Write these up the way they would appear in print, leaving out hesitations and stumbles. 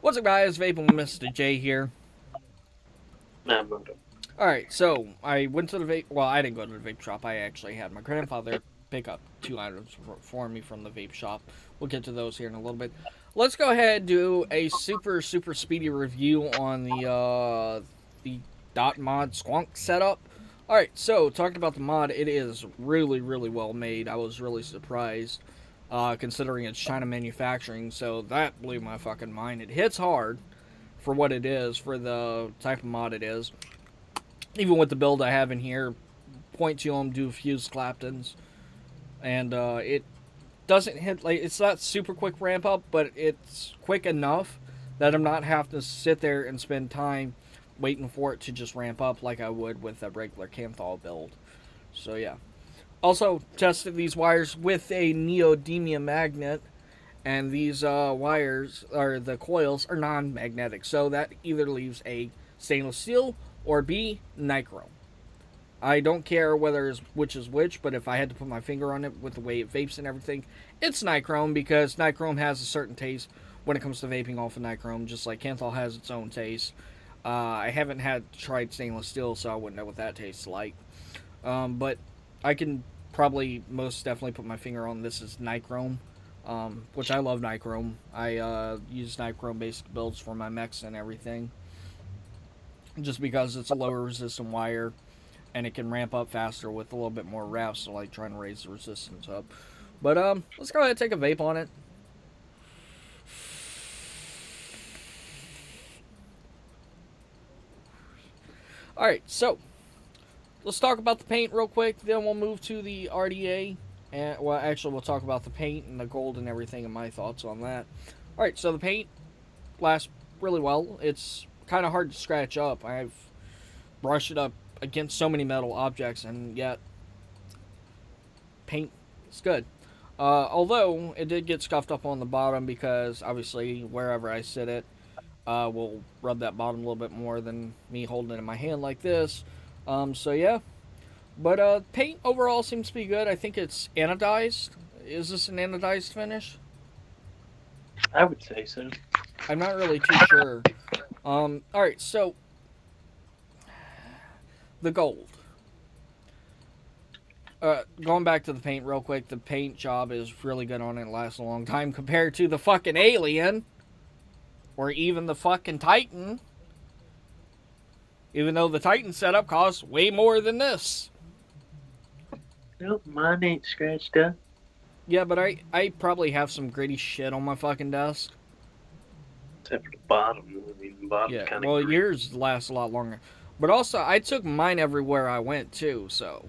What's up, guys? Vaping with Mr. J here. Nah, I'm not. Alright, so I went to the vape. Well, I didn't go to the vape shop. I actually had my grandfather pick up 2 items for me from the vape shop. We'll get to those here in a little bit. Let's go ahead and do a super speedy review on the dot mod Squonk setup. Alright, so talking about the mod, it is really well made. I was really surprised. Considering it's China manufacturing, so that blew my fucking mind. It hits hard for what it is, for the type of mod it is. Even with the build I have in here, point to them, do fuse Claptons, and it doesn't hit, like, it's not super quick ramp up, but it's quick enough that I'm not having to sit there and spend time waiting for it to just ramp up like I would with a regular Camthol build. So yeah. Also tested these wires with a neodymium magnet, and these wires, or the coils, are non-magnetic, so that either leaves a stainless steel or B, nichrome. I don't care whether it's which is which, but if I had to put my finger on it with the way it vapes and everything, it's nichrome, because nichrome has a certain taste when it comes to vaping off of nichrome, just like Kanthal has its own taste. I haven't tried stainless steel, so I wouldn't know what that tastes like. But I can probably most definitely put my finger on this is nichrome, which I love nichrome. I use nichrome basic builds for my mechs and everything, just because it's a lower resistant wire and it can ramp up faster with a little bit more reps, so like trying to raise the resistance up. But let's go ahead and take a vape on it. Alright, so let's talk about the paint real quick, then we'll move to the RDA. And well, actually, we'll talk about the paint and the gold and everything and my thoughts on that. Alright, so the paint lasts really well. It's kind of hard to scratch up. I've brushed it up against so many metal objects, and yet paint is good. Although it did get scuffed up on the bottom, because obviously wherever I sit it will rub that bottom a little bit more than me holding it in my hand like this. So yeah, but paint overall seems to be good. I think it's anodized. Is this an anodized finish? I would say so. I'm not really too sure. Alright, so the gold. Going back to the paint real quick, the paint job is really good on it. It lasts a long time compared to the fucking Alien, or even the fucking Titan. Even though the Titan setup costs way more than this. Nope, mine ain't scratched up. Yeah, but I probably have some gritty shit on my fucking desk. Except for the bottom. I mean, the bottom's Yeah, kind of well, green. yours lasts a lot longer. But also, I took mine everywhere I went, too, so.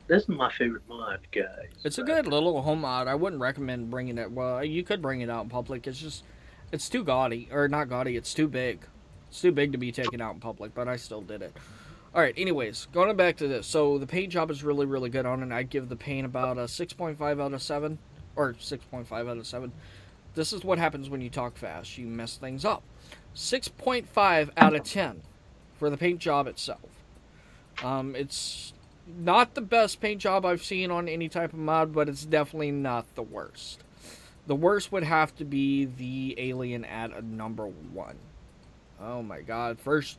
This is my favorite mod, guys. It's a good little home mod. I wouldn't recommend bringing it. Well, you could bring it out in public. It's just, it's too gaudy. Or not gaudy, it's too big. It's too big to be taken out in public, but I still did it. Alright, anyways, going back to this. So, the paint job is really good on it. I'd give the paint about a 6.5 out of 7. Or 6.5 out of 7. This is what happens when you talk fast. You mess things up. 6.5 out of 10 for the paint job itself. It's not the best paint job I've seen on any type of mod, but it's definitely not the worst. The worst would have to be the Alien at a number 1. Oh my god. First,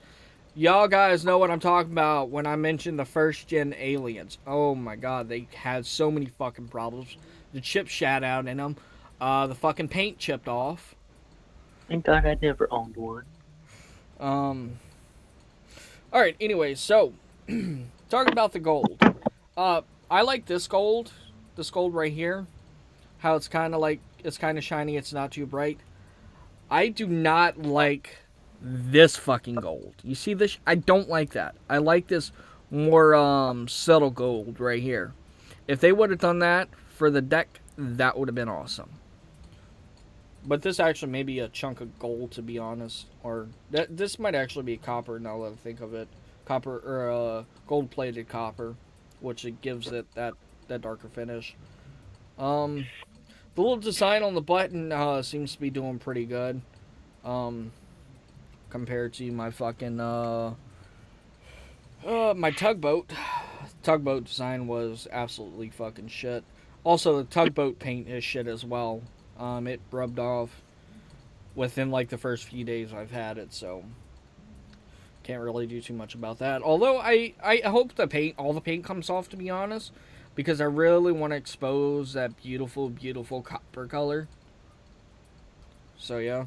y'all guys know what I'm talking about when I mention the first gen Aliens. Oh my god, they had so many fucking problems. The chip shat out in them. The fucking paint chipped off. Thank God I never owned one. Alright, anyways, so talking about the gold. I like this gold. This gold right here. How it's kind of like, it's kind of shiny, it's not too bright. I do not like this fucking gold. You see this? I don't like that. I like this more subtle gold right here. If they would have done that for the deck, that would have been awesome. But this actually may be a chunk of gold, to be honest. Or this might actually be copper, now that I think of it. Copper, or gold-plated copper, which it gives it that darker finish. The little design on the button seems to be doing pretty good. Compared to my fucking, my tugboat. Tugboat design was absolutely fucking shit. Also, the tugboat paint is shit as well. It rubbed off. within like the first few days I've had it, so can't really do too much about that. Although I hope all the paint comes off, to be honest, because I really want to expose that beautiful, beautiful copper color. So yeah.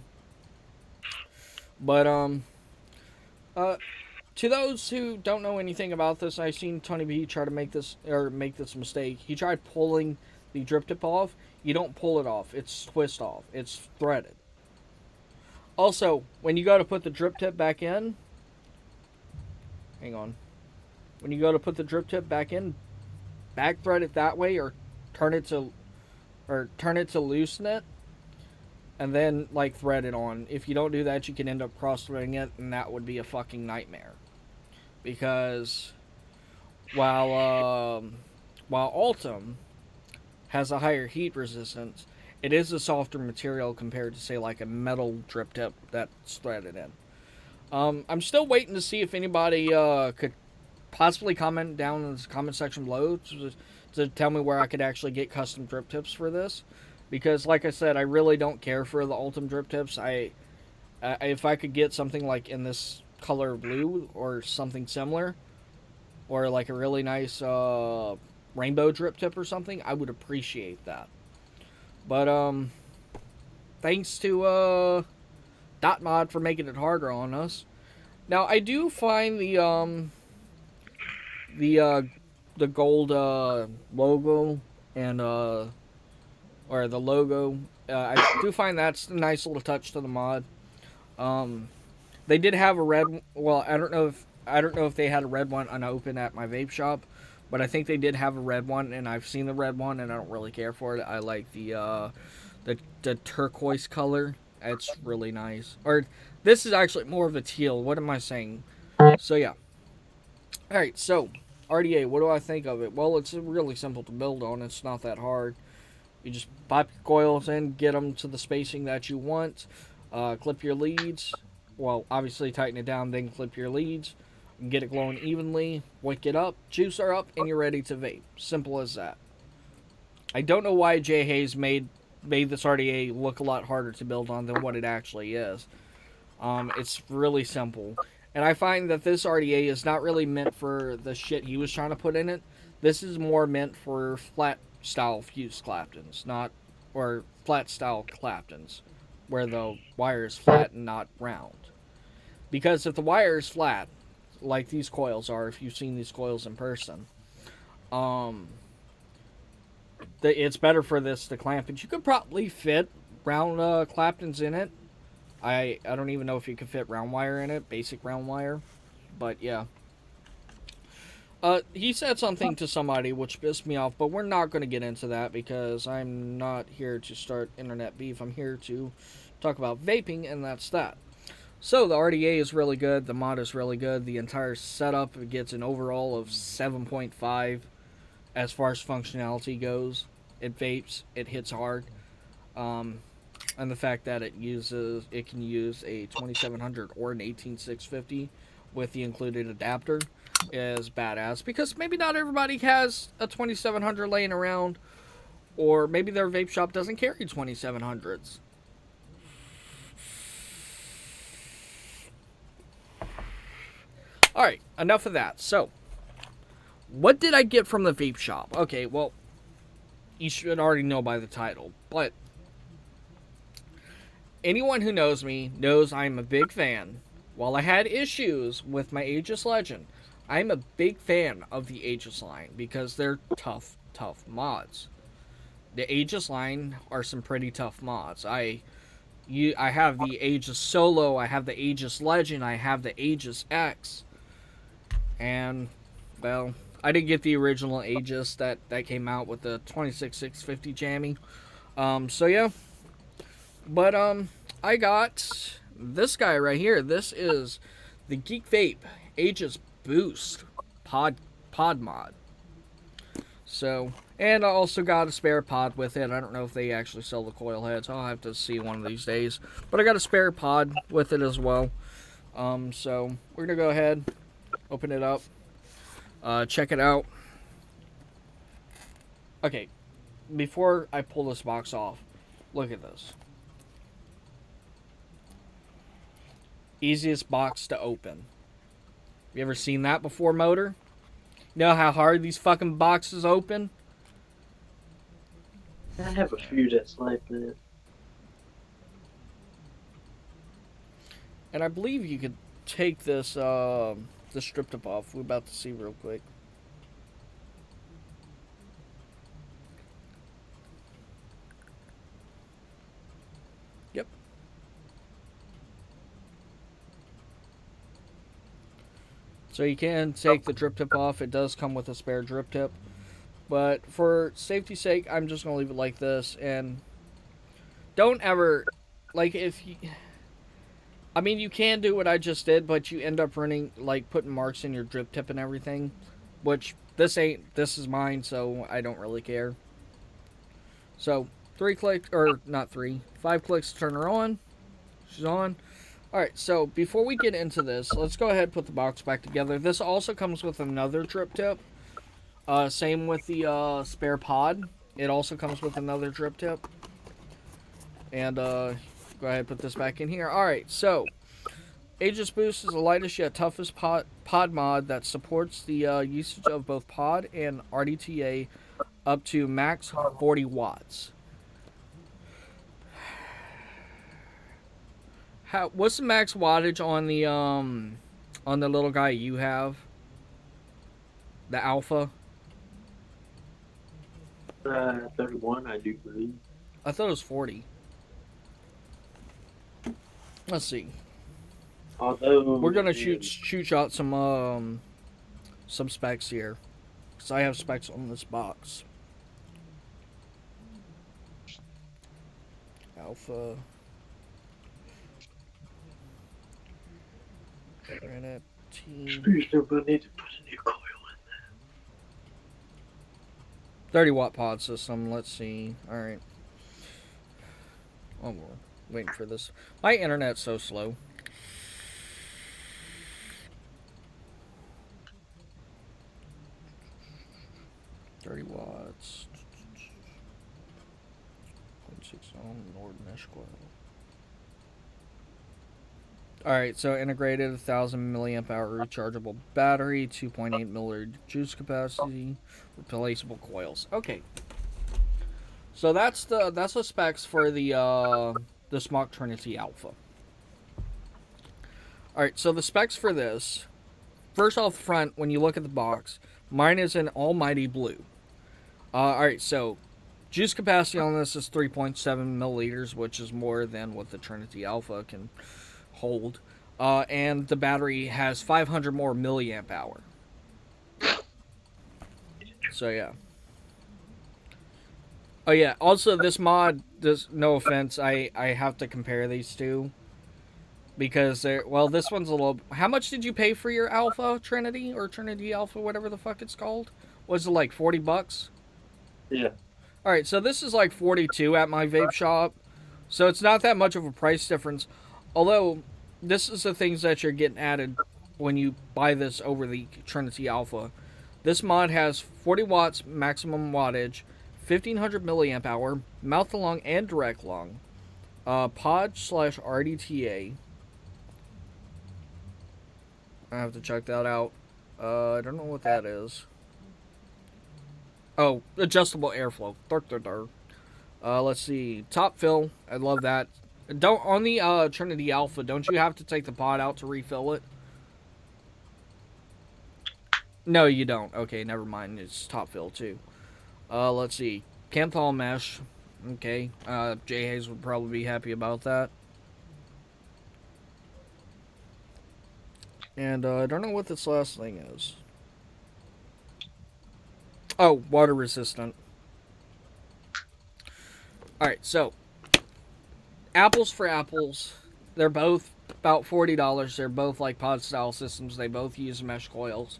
But uh to those who don't know anything about this, I've seen Tony B try to make this mistake. He tried pulling the drip tip off. You don't pull it off. It's twist off. It's threaded. Also, when you go to put the drip tip back in, hang on. When you go to put the drip tip back in, back thread it that way, or turn it to loosen it, and then like thread it on. If you don't do that, you can end up cross threading it, and that would be a fucking nightmare. Because while Ultim has a higher heat resistance, it is a softer material compared to say like a metal drip tip that's threaded in. I'm still waiting to see if anybody could possibly comment down in the comment section below to tell me where I could actually get custom drip tips for this. Because, like I said, I really don't care for the Ultim drip tips. If I could get something like in this color blue or something similar, or like a really nice rainbow drip tip or something, I would appreciate that. But thanks to Dot Mod for making it harder on us. Now I do find the gold logo and or the logo. I do find that's a nice little touch to the mod. They did have a red. Well, I don't know if they had a red one unopened at my vape shop, but I think they did have a red one, and I've seen the red one, and I don't really care for it. I like the turquoise color. It's really nice. Or this is actually more of a teal. What am I saying? So yeah. All right. So RDA. What do I think of it? Well, it's really simple to build on. It's not that hard. You just pop your coils in, get them to the spacing that you want, clip your leads. Well, obviously tighten it down, then clip your leads. Get it glowing evenly, wick it up, juicer up, and you're ready to vape. Simple as that. I don't know why Jay Hayes made this RDA look a lot harder to build on than what it actually is. It's really simple. And I find that this RDA is not really meant for the shit he was trying to put in it. This is more meant for flat style fused Claptons, or flat style Claptons, where the wire is flat and not round. Because if the wire is flat, like these coils are, if you've seen these coils in person, it's better for this to clamp. But you could probably fit round Claptons in it. I don't even know if you could fit round wire in it, basic round wire, but yeah. He said something to somebody which pissed me off, but we're not going to get into that because I'm not here to start internet beef. I'm here to talk about vaping, and that's that. So the RDA is really good. The mod is really good. The entire setup gets an overall of 7.5 as far as functionality goes. It vapes. It hits hard. And the fact that it can use a 2700 or an 18650 with the included adapter is badass, because maybe not everybody has a 2700 laying around, or maybe their vape shop doesn't carry 2700s. Alright, enough of that. So, what did I get from the vape shop? Okay, well, you should already know by the title, but anyone who knows me knows I'm a big fan. While I had issues with my Aegis Legend, I'm a big fan of the Aegis line because they're tough mods. The Aegis line are some pretty tough mods. I have the Aegis Solo, I have the Aegis Legend, I have the Aegis X, and, well, I didn't get the original Aegis that came out with the 26650 jammy. So yeah. But, I got this guy right here. This is the Geek Vape Aegis Boost pod mod. So, and I also got a spare pod with it. I don't know if they actually sell the coil heads. I'll have to see one of these days. But I got a spare pod with it as well. So we're gonna go ahead, open it up, check it out. Okay, before I pull this box off, look at this. Easiest box to open. You ever seen that before, Motor? You know how hard these fucking boxes open? I have a few that's like that. And I believe you could take this strip tip off. We're about to see real quick. Yep. So you can take the drip tip off. It does come with a spare drip tip. But for safety's sake, I'm just going to leave it like this. And don't ever, like, if you. I mean, you can do what I just did, but you end up running, like, putting marks in your drip tip and everything. Which, this ain't. This is mine, so I don't really care. So, 3 clicks, or not 3, 5 clicks to turn her on. She's on. Alright, so before we get into this, let's go ahead and put the box back together. This also comes with another drip tip. Same with the spare pod. It also comes with another drip tip. And go ahead and put this back in here. Alright, so Aegis Boost is the lightest yet toughest pod mod that supports the usage of both pod and RDTA up to max 40 watts. What's the max wattage on the little guy you have? The Alpha? 31, I do believe. I thought it was 40. Let's see. Although We're gonna shoot out some specs here, cause I have specs on this box. Alpha. Granite T. Speaking of, I need to put a new coil 30-watt pod system. Let's see. All right. Oh, we're waiting for this. My internet's so slow. $30. 0.6 ohm Nord mesh coil. Alright, so integrated 1000 milliamp hour rechargeable battery, 2.8 milliliter juice capacity, replaceable coils. Okay. So that's the specs for the Squonk Trinity Alpha. Alright, so the specs for this, first off front, when you look at the box, mine is in almighty blue. Alright, so juice capacity on this is 3.7 milliliters, which is more than what the Trinity Alpha can hold. And the battery has 500 more milliamp hour. So yeah. Oh yeah. Also, this mod does. No offense, I have to compare these two because they're well. This one's a little. How much did you pay for your Alpha Trinity or Trinity Alpha, whatever the fuck it's called? Was it like $40? Yeah. All right. So this is like 42 at my vape shop. So it's not that much of a price difference. Although this is the things that you're getting added when you buy this over the Trinity Alpha. This mod has 40 watts maximum wattage, 1500 milliamp hour, mouth to lung and direct lung, pod slash RDTA. I have to check that out. I don't know what that is. Oh, adjustable airflow. Let's see. Top fill. I love that. Don't on the Trinity Alpha. Don't you have to take the pod out to refill it? No, you don't. Okay, never mind. It's top fill too. Let's see. Canthol mesh. Okay. Jay Hayes would probably be happy about that. And I don't know what this last thing is. Oh, water resistant. Alright, so apples for apples. They're both about $40. They're both like pod style systems. They both use mesh coils.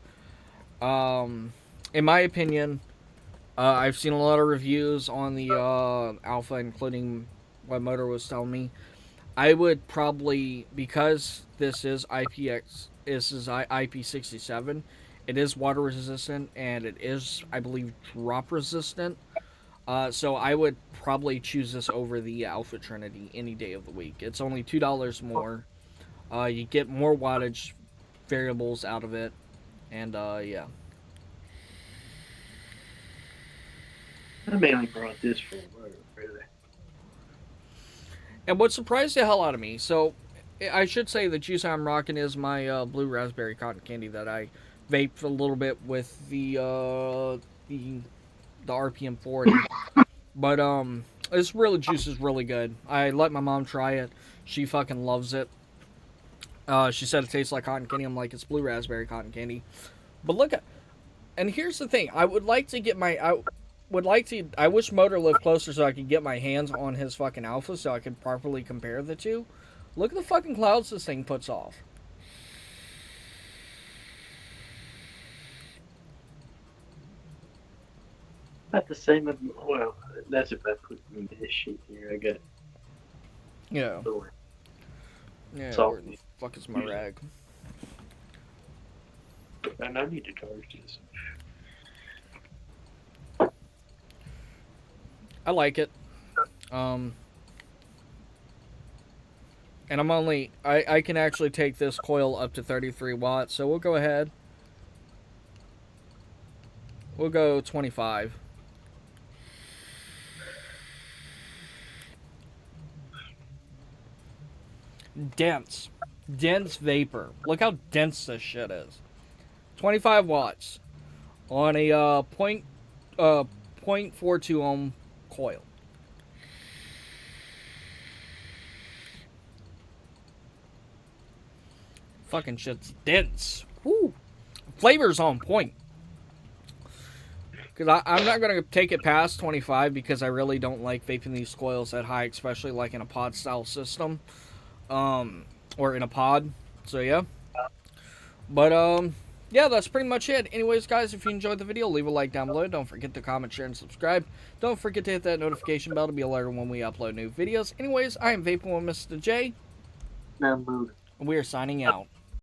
In my opinion, I've seen a lot of reviews on the Alpha, including what Motor was telling me. I would probably, because this is IP67, it is water resistant and it is, I believe, drop resistant. So I would probably choose this over the Alpha Trinity any day of the week. It's only $2 more. You get more wattage variables out of it, and yeah. I mainly brought this for work, really. And what surprised the hell out of me, so I should say the juice I'm rocking is my blue raspberry cotton candy that I vaped a little bit with the RPM 40. But this really juice is really good. I let my mom try it. She fucking loves it. She said it tastes like cotton candy. I'm like, it's blue raspberry cotton candy. But look at, and here's the thing. I would like to get my, I wish Motor lived closer so I could get my hands on his fucking alpha so I could properly compare the two. Look at the fucking clouds this thing puts off. About the same. Well, that's if I put in this sheet here. I got Yeah. the Yeah, where the softly. fuck is my rag? And I need to charge this. I like it. Um, and I'm only, I can actually take this coil up to 33 watts, so we'll go ahead. We'll go 25. Dense. Dense vapor. Look how dense this shit is. 25 watts on a .42 ohm coil. Fucking shit's dense. Woo. Flavor's on point. Because I'm not going to take it past 25 because I really don't like vaping these coils that high, especially like in a pod style system. Or in a pod. So yeah. But yeah, that's pretty much it. Anyways, guys, if you enjoyed the video, leave a like down below. Don't forget to comment, share, and subscribe. Don't forget to hit that notification bell to be alerted when we upload new videos. Anyways, I am Vaping with Mr. J. Now move. And we are signing out.